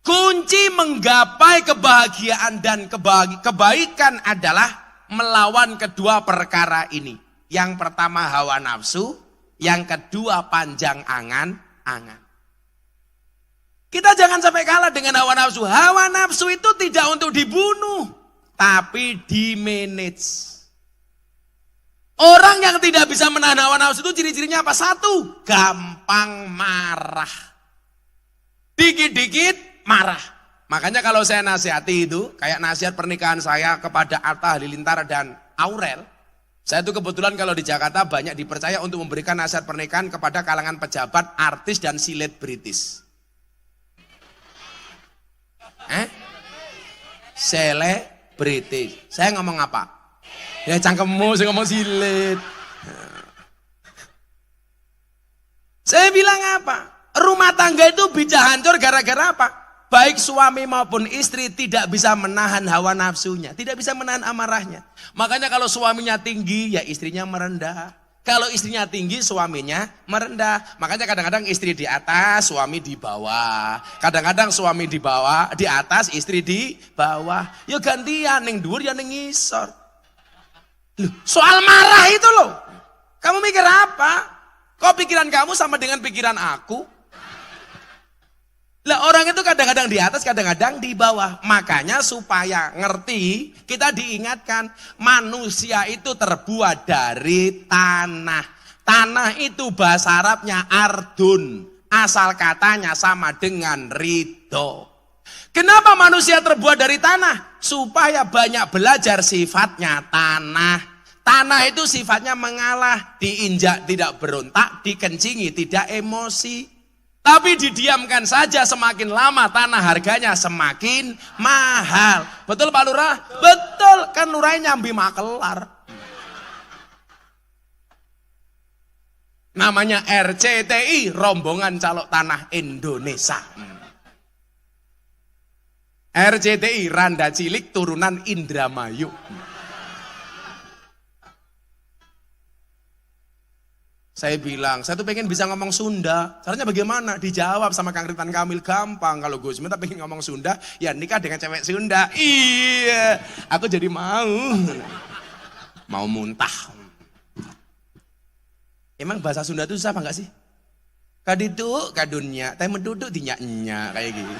Kunci menggapai kebahagiaan dan kebaikan adalah melawan kedua perkara ini. Yang pertama hawa nafsu, yang kedua panjang angan-angan. Kita jangan sampai kalah dengan hawa nafsu. Hawa nafsu itu tidak untuk dibunuh, tapi dimanage. Orang yang tidak bisa menahan hawa nafsu itu ciri-cirinya apa? Satu, gampang marah. Dikit-dikit marah. Makanya kalau saya nasihati itu, kayak nasihat pernikahan saya kepada Atta Halilintar dan Aurel, saya itu kebetulan kalau di Jakarta banyak dipercaya untuk memberikan nasihat pernikahan kepada kalangan pejabat, artis, dan selebritis. Selebritis. Saya ngomong apa? Ya cangkemmu, saya ngomong silet. Saya bilang apa? Rumah tangga itu bisa hancur gara-gara apa? Baik suami maupun istri tidak bisa menahan hawa nafsunya, tidak bisa menahan amarahnya. Makanya kalau suaminya tinggi, ya istrinya merendah. Kalau istrinya tinggi, suaminya merendah. Makanya kadang-kadang istri di atas, suami di bawah. Kadang-kadang suami di bawah, di atas, istri di bawah. Ya gantian, yang dhuwur ya ning ngisor. Loh, soal marah itu loh. Kamu mikir apa? Kok pikiran kamu sama dengan pikiran aku? Lah orang itu kadang-kadang di atas, kadang-kadang di bawah. Makanya supaya ngerti, kita diingatkan manusia itu terbuat dari tanah. Tanah itu bahasa Arabnya ardun. Asal katanya sama dengan ridho. Kenapa manusia terbuat dari tanah? Supaya banyak belajar sifatnya tanah. Tanah itu sifatnya mengalah, diinjak tidak berontak, dikencingi tidak emosi. Tapi didiamkan saja, semakin lama tanah harganya semakin mahal. Betul Pak Lurah? Betul. Betul, kan lurahnya nyambi makelar. Namanya RCTI, Rombongan Calok Tanah Indonesia. RCTI, Randa Cilik Turunan Indramayu. Saya bilang, saya tuh pengen bisa ngomong Sunda. Caranya bagaimana? Dijawab sama Kang Ridwan Kamil, gampang. Kalau Gus Miftah pengen ngomong Sunda, ya nikah dengan cewek Sunda. Iya, aku jadi mau. Mau muntah. Emang bahasa Sunda itu susah apa enggak sih? Kadiduk kadunnya, teh menduduk dinyaknya kayak gitu.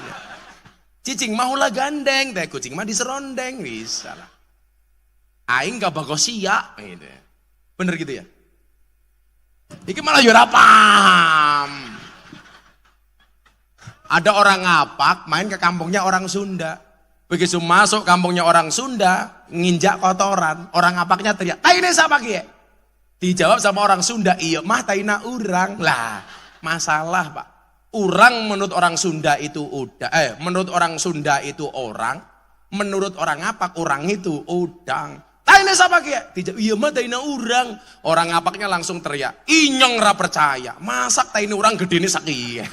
Cicing mahulah gandeng, teh kucing mah diserondeng, bisa lah. Aing gak bagus siak, gitu. Bener gitu ya? Iki malah yo ora paham. Ada orang ngapak main ke kampungnya orang Sunda. Begitu masuk kampungnya orang Sunda, nginjak kotoran, orang ngapaknya teriak, "Taine siapa kiye?" Dijawab sama orang Sunda, "Iya, mah taina urang." Lah, masalah, Pak. Urang menurut orang Sunda itu menurut orang Sunda itu orang, menurut orang ngapak orang itu udang. Taine siapa kia? Dijawab, "Iya mah taina urang." Orang ngapaknya langsung teriak, "Inyong ra percaya. Masak taine urang gedene sakiye."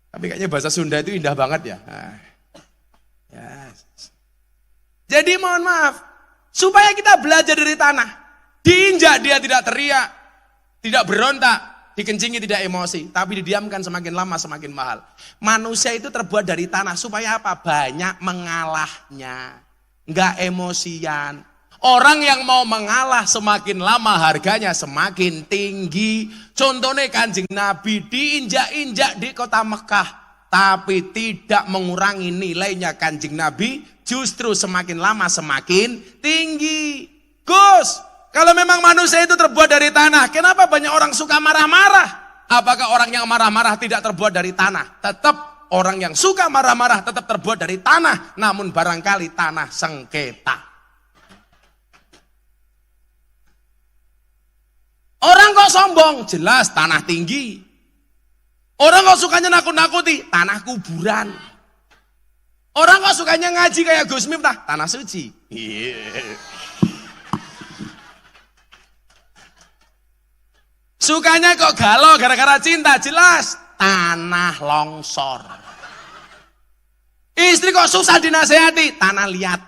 Tapi kayaknya bahasa Sunda itu indah banget ya. Jadi mohon maaf, supaya kita belajar dari tanah. Diinjak dia tidak teriak, tidak berontak, dikencingi tidak emosi, tapi didiamkan semakin lama semakin mahal. Manusia itu terbuat dari tanah supaya apa? Banyak mengalahnya, enggak emosian. Orang yang mau mengalah semakin lama harganya semakin tinggi. Contohnya Kanjeng Nabi diinjak-injak di kota Mekah, tapi tidak mengurangi nilainya Kanjeng Nabi, justru semakin lama semakin tinggi. Gus, kalau memang manusia itu terbuat dari tanah, kenapa banyak orang suka marah-marah? Apakah orang yang marah-marah tidak terbuat dari tanah? Tetap orang yang suka marah-marah tetap terbuat dari tanah, namun barangkali tanah sengketa. Orang kok sombong? Jelas tanah tinggi. Orang kok sukanya nakut-nakuti? Tanah kuburan. Orang kok sukanya ngaji kayak Gus Miftah? Tanah suci. Sukanya kok galau gara-gara cinta? Jelas tanah longsor. Istri kok susah dinasehati? Tanah liat.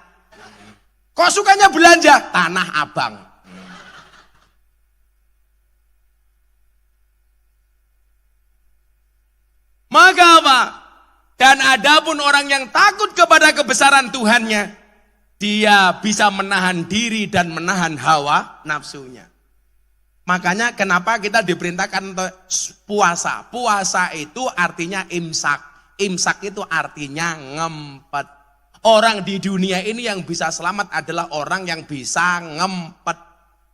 Kok sukanya belanja? Tanah abang. Maka apa? Dan adapun orang yang takut kepada kebesaran Tuhannya, dia bisa menahan diri dan menahan hawa nafsunya. Makanya kenapa kita diperintahkan untuk puasa? Puasa itu artinya imsak. Imsak itu artinya ngempet. Orang di dunia ini yang bisa selamat adalah orang yang bisa ngempet.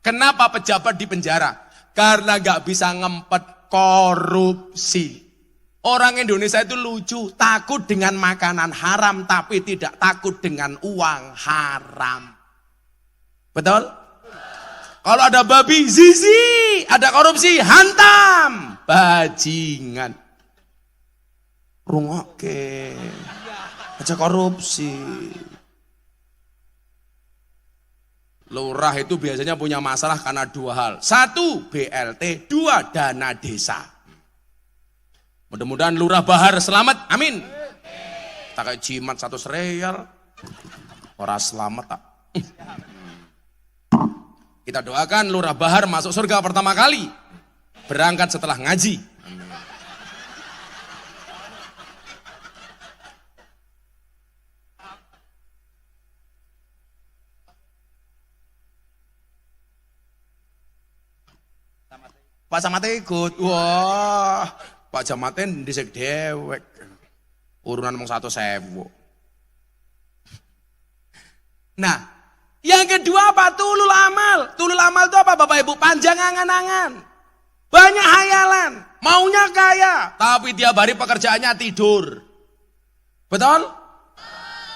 Kenapa pejabat di penjara? Karena gak bisa ngempet, korupsi. Orang Indonesia itu lucu, takut dengan makanan haram tapi tidak takut dengan uang haram. Betul? Kalau ada babi, zizi, ada korupsi, hantam, bajingan. Rungokke, aja korupsi. Lurah itu biasanya punya masalah karena dua hal. Satu, BLT, dua, dana desa. Mudah-mudahan Lurah Bahar selamat, amin. Tak kayak jimat 100 real, orang selamat tak. Kita doakan Lurah Bahar masuk surga pertama kali, berangkat setelah ngaji. Pak Camat ikut, wah. Pak Jamaten disek dewek, urunan mong 100.000. Nah, yang kedua apa? Tulul amal. Tulul amal itu apa Bapak Ibu? Panjang angan-angan, banyak hayalan, maunya kaya, tapi tiap hari pekerjaannya tidur. Betul?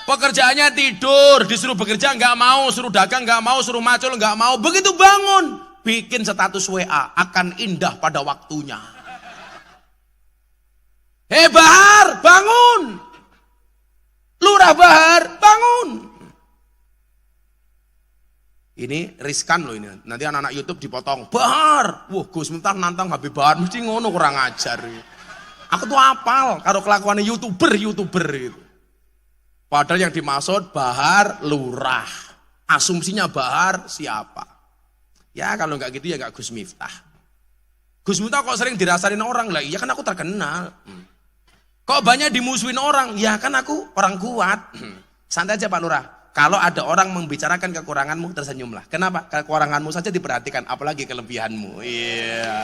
Pekerjaannya tidur, disuruh bekerja nggak mau, suruh dagang nggak mau, suruh macul nggak mau. Begitu bangun, bikin status WA, akan indah pada waktunya. Bahar, bangun. Lurah Bahar, Ini riskan loh ini. Nanti anak-anak YouTube dipotong. Bahar. Wah, Gus Miftah nantang Habib Bahar mesti ngono, kurang ajar. Aku tuh apal karo kelakuannya YouTuber gitu. Padahal yang dimaksud Bahar lurah. Asumsinya Bahar siapa? Ya kalau nggak gitu ya nggak Gus Miftah. Gus Miftah kok sering dirasain orang lah. Iya kan aku terkenal. Kok banyak dimusuhin orang? Ya kan aku orang kuat. Santai aja Pak Lurah. Kalau ada orang membicarakan kekuranganmu, tersenyumlah. Kenapa? Kekuranganmu saja diperhatikan, apalagi kelebihanmu. Iya.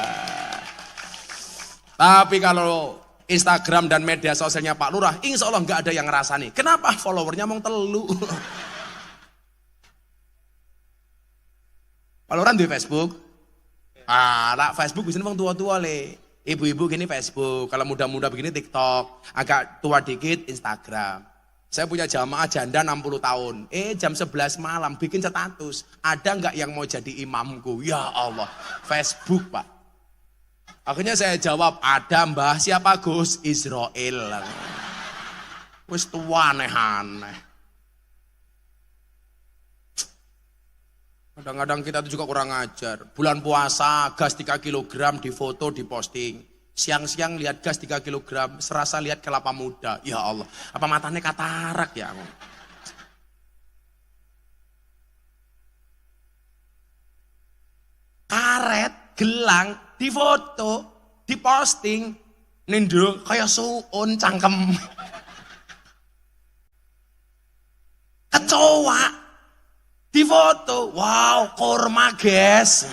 Tapi kalau Instagram dan media sosialnya Pak Lurah, insya Allah nggak ada yang ngerasani. Kenapa? Followernya mau telu. Pak Lurah di Facebook. Lah Facebook bisa wong tua-tua le. Ibu-ibu gini Facebook, kalau muda-muda begini TikTok, agak tua dikit Instagram. Saya punya jamaah janda 60 tahun. Jam 11 malam bikin status. Ada nggak yang mau jadi imamku? Ya Allah. Facebook Pak. Akhirnya saya jawab, ada mbah. Siapa Gus? Israel. Wis tua aneh-aneh. Kadang-kadang kita itu juga kurang ajar. Bulan puasa, gas 3 kg difoto, diposting. Siang-siang lihat gas 3 kg, serasa lihat kelapa muda. Ya Allah, apa matanya katarak ya? Karet, gelang, difoto, diposting. Nindo kayak suun cangkem. Kecoa, difoto. Wow, korma guys.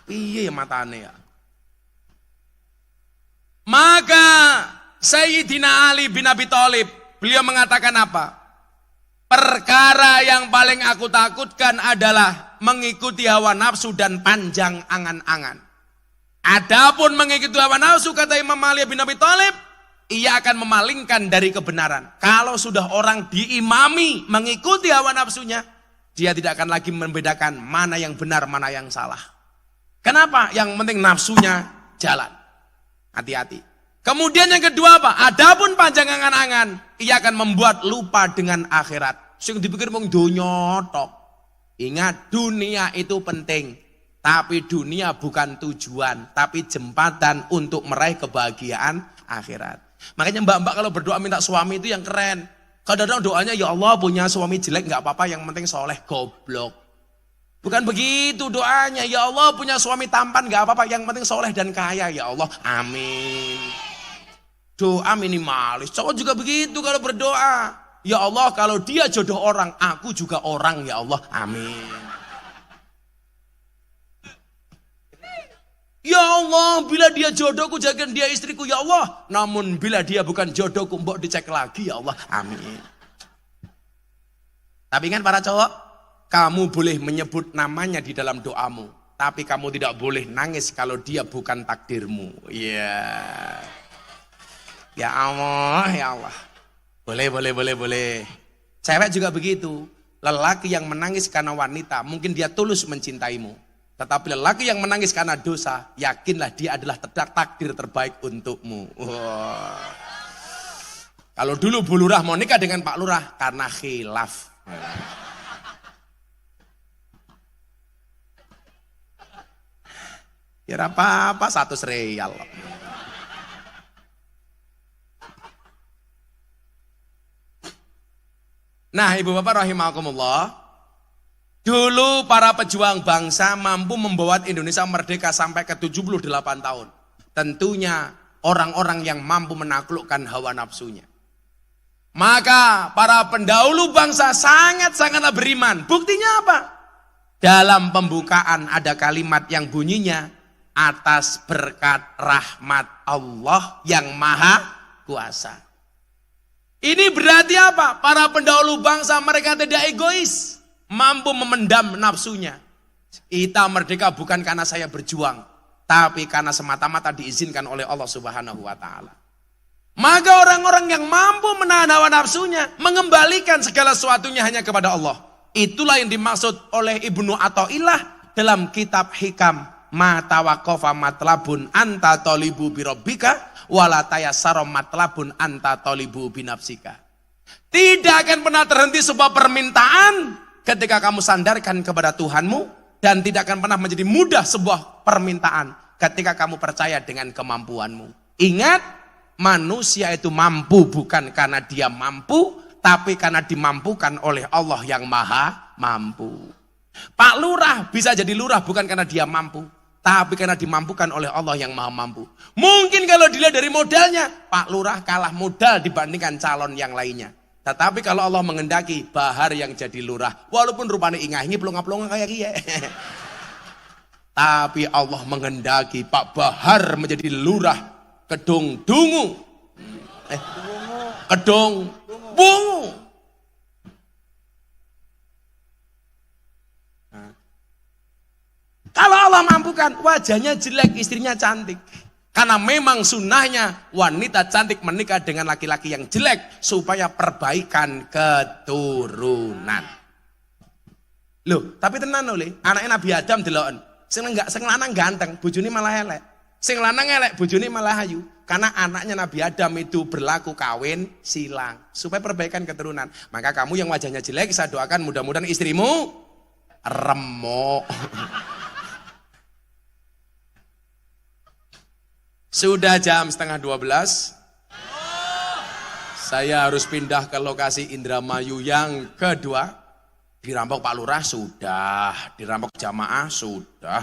Piye ya matanya ya? Maka Sayyidina Ali bin Abi Thalib, beliau mengatakan apa? Perkara yang paling aku takutkan adalah mengikuti hawa nafsu dan panjang angan-angan. Adapun mengikuti hawa nafsu, kata Imam Ali bin Abi Thalib, ia akan memalingkan dari kebenaran. Kalau sudah orang diimami mengikuti hawa nafsunya, dia tidak akan lagi membedakan mana yang benar, mana yang salah. Kenapa? Yang penting nafsunya jalan. Hati-hati. Kemudian yang kedua apa? Adapun panjang angan-angan, ia akan membuat lupa dengan akhirat. Sing dipikir mung donya tok. Ingat, dunia itu penting, tapi dunia bukan tujuan, tapi jembatan untuk meraih kebahagiaan akhirat. Makanya mbak-mbak kalau berdoa minta suami itu yang keren. Kadang-kadang doanya, ya Allah punya suami jelek nggak apa-apa, yang penting soleh. Goblok. Bukan begitu doanya, ya Allah punya suami tampan gak apa-apa, yang penting soleh dan kaya, ya Allah, amin. Doa minimalis, cowok juga begitu kalau berdoa. Ya Allah kalau dia jodoh orang, aku juga orang, ya Allah, amin. Ya Allah bila dia jodohku jadikan dia istriku, ya Allah. Namun bila dia bukan jodohku, mbok dicek lagi, ya Allah, amin. Tapi kan para cowok, kamu boleh menyebut namanya di dalam doamu, tapi kamu tidak boleh nangis kalau dia bukan takdirmu. Iya. Ya Allah, ya Allah. Boleh. Cewek juga begitu. Lelaki yang menangis karena wanita, mungkin dia tulus mencintaimu. Tetapi lelaki yang menangis karena dosa, yakinlah dia adalah takdir terbaik untukmu. Wow. Kalau dulu Bu Lurah mau nikah dengan Pak Lurah karena khilaf. Ya apa-apa 100 real. Nah ibu bapak rahimakumullah, dulu para pejuang bangsa mampu membawa Indonesia merdeka sampai ke 78 tahun. Tentunya orang-orang yang mampu menaklukkan hawa nafsunya. Maka para pendahulu bangsa sangat-sangatlah beriman. Buktinya apa? Dalam pembukaan ada kalimat yang bunyinya, atas berkat rahmat Allah yang maha kuasa. Ini berarti apa? Para pendahulu bangsa mereka tidak egois, mampu memendam nafsunya. Kita merdeka bukan karena saya berjuang, tapi karena semata-mata diizinkan oleh Allah Subhanahu wa taala. Maka orang-orang yang mampu menahan hawa nafsunya, mengembalikan segala sesuatunya hanya kepada Allah. Itulah yang dimaksud oleh Ibnu Athaillah dalam kitab Hikam. Ma tawaqafa matlabun anta tolibu birabbika wala tayassara matlabun anta tolibu binafsika. Tidak akan pernah terhenti sebuah permintaan ketika kamu sandarkan kepada Tuhanmu dan tidak akan pernah menjadi mudah sebuah permintaan ketika kamu percaya dengan kemampuanmu. Ingat, manusia itu mampu bukan karena dia mampu, tapi karena dimampukan oleh Allah yang maha mampu. Pak Lurah bisa jadi lurah bukan karena dia mampu, tapi karena dimampukan oleh Allah yang maha mampu. Mungkin kalau dilihat dari modalnya, Pak Lurah kalah modal dibandingkan calon yang lainnya. Tetapi kalau Allah mengendaki Bahar yang jadi lurah, walaupun rupanya ingah-ingi pelonga-pelonga kayak dia. Tapi Allah mengendaki Pak Bahar menjadi lurah Kedung Dungu. Kedung Bungu. Kalau Allah mampukan, wajahnya jelek, istrinya cantik. Karena memang sunnahnya wanita cantik menikah dengan laki-laki yang jelek supaya perbaikan keturunan. Loh, tapi tenan oleh anaknya Nabi Adam deloken. Sing lanang ganteng, bojone malah elek. Sing lanang elek, bojone malah ayu. Karena anaknya Nabi Adam itu berlaku kawin silang supaya perbaikan keturunan. Maka kamu yang wajahnya jelek, saya doakan mudah-mudahan istrimu remuk. Sudah jam 11:30. Saya harus pindah ke lokasi Indramayu yang kedua. Dirampok Pak Lurah sudah, dirampok jamaah sudah.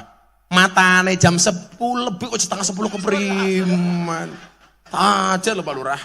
Matane jam 10 lebih kok setengah 10 kepriman. Aja loh Pak Lurah.